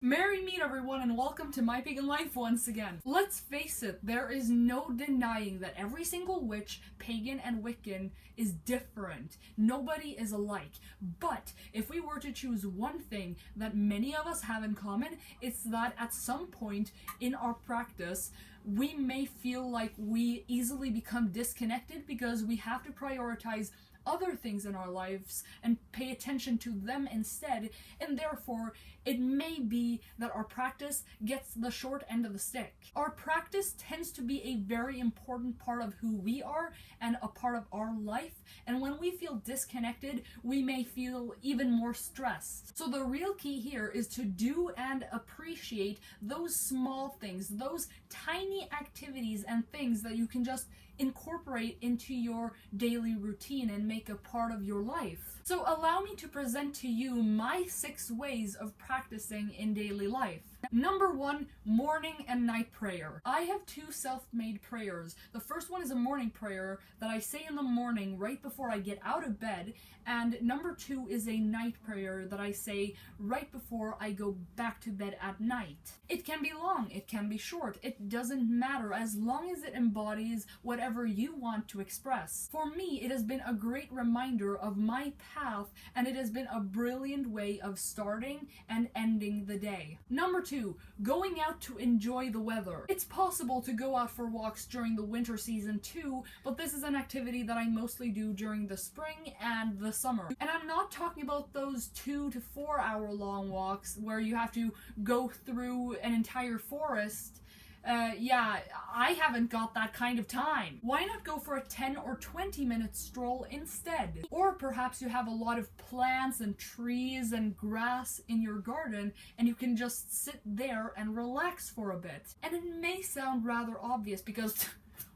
Merry meet everyone and welcome to My Pagan Life once again. Let's face it, there is no denying that every single witch, pagan and Wiccan, is different. Nobody is alike. But if we were to choose one thing that many of us have in common, it's that at some point in our practice, we may feel like we easily become disconnected because we have to prioritize other things in our lives and pay attention to them instead, and therefore it may be that our practice gets the short end of the stick. Our practice tends to be a very important part of who we are and a part of our life, and when we feel disconnected, we may feel even more stressed. So the real key here is to do and appreciate those small things, those tiny activities and things that you can just incorporate into your daily routine and make a part of your life. So allow me to present to you my 6 ways of practicing in daily life. Number 1, morning and night prayer. I have 2 self-made prayers. The first one is a morning prayer that I say in the morning right before I get out of bed, and number 2 is a night prayer that I say right before I go back to bed at night. It can be long, it can be short, it doesn't matter as long as it embodies whatever you want to express. For me, it has been a great reminder of my path, and it has been a brilliant way of starting and ending the day. Number 2, going out to enjoy the weather. It's possible to go out for walks during the winter season too, but this is an activity that I mostly do during the spring and the summer. And I'm not talking about those 2 to 4 hour long walks where you have to go through an entire forest. Yeah, I haven't got that kind of time. Why not go for a 10 or 20 minute stroll instead? Or perhaps you have a lot of plants and trees and grass in your garden and you can just sit there and relax for a bit. And it may sound rather obvious because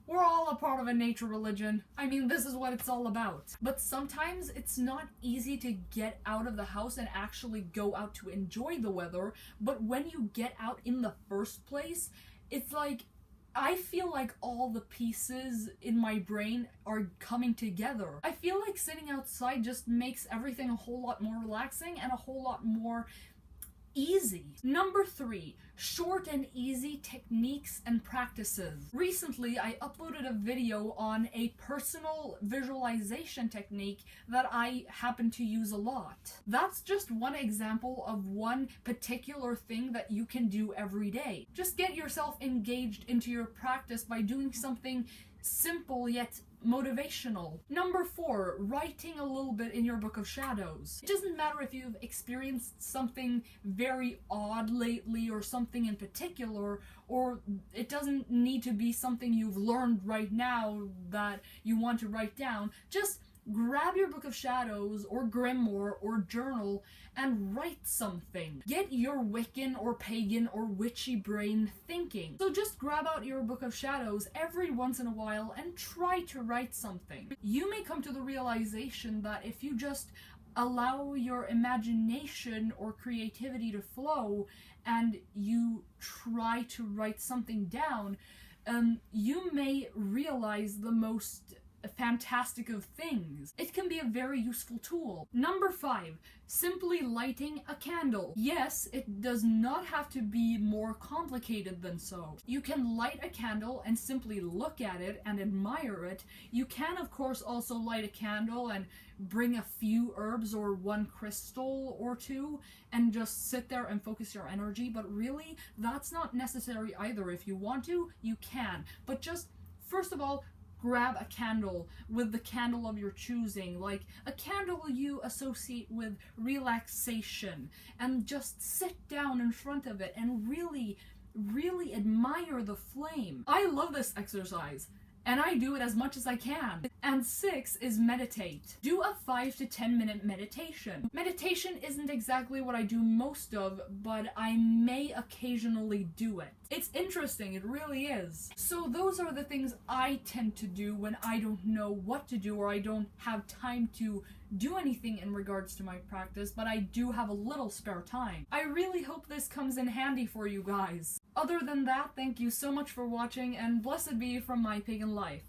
we're all a part of a nature religion. I mean, this is what it's all about. But sometimes it's not easy to get out of the house and actually go out to enjoy the weather, but when you get out in the first place, it's like, I feel like all the pieces in my brain are coming together. I feel like sitting outside just makes everything a whole lot more relaxing and a whole lot more easy. Number 3, short and easy techniques and practices. Recently, I uploaded a video on a personal visualization technique that I happen to use a lot. That's just one example of one particular thing that you can do every day. Just get yourself engaged into your practice by doing something simple yet motivational. Number 4, writing a little bit in your book of shadows. It doesn't matter if you've experienced something very odd lately or something in particular, or it doesn't need to be something you've learned right now that you want to write down. Just grab your book of shadows or grimoire or journal and write something. Get your Wiccan or pagan or witchy brain thinking. So just grab out your book of shadows every once in a while and try to write something. You may come to the realization that if you just allow your imagination or creativity to flow and you try to write something down, you may realize the most fantastic of things. It can be a very useful tool. Number 5, simply lighting a candle. Yes, it does not have to be more complicated than so. You can light a candle and simply look at it and admire it. You can, of course, also light a candle and bring a few herbs or 1 crystal or 2 and just sit there and focus your energy, but really, that's not necessary either. If you want to, you can. But just, first of all, grab a candle with the candle of your choosing, like a candle you associate with relaxation, and just sit down in front of it and really admire the flame. I love this exercise, and I do it as much as I can. And 6 is meditate. Do a 5 to 10 minute meditation. Meditation isn't exactly what I do most of, but I may occasionally do it. It's interesting, it really is. So those are the things I tend to do when I don't know what to do or I don't have time to do anything in regards to my practice, but I do have a little spare time. I really hope this comes in handy for you guys. Other than that, thank you so much for watching, and blessed be from my pagan life.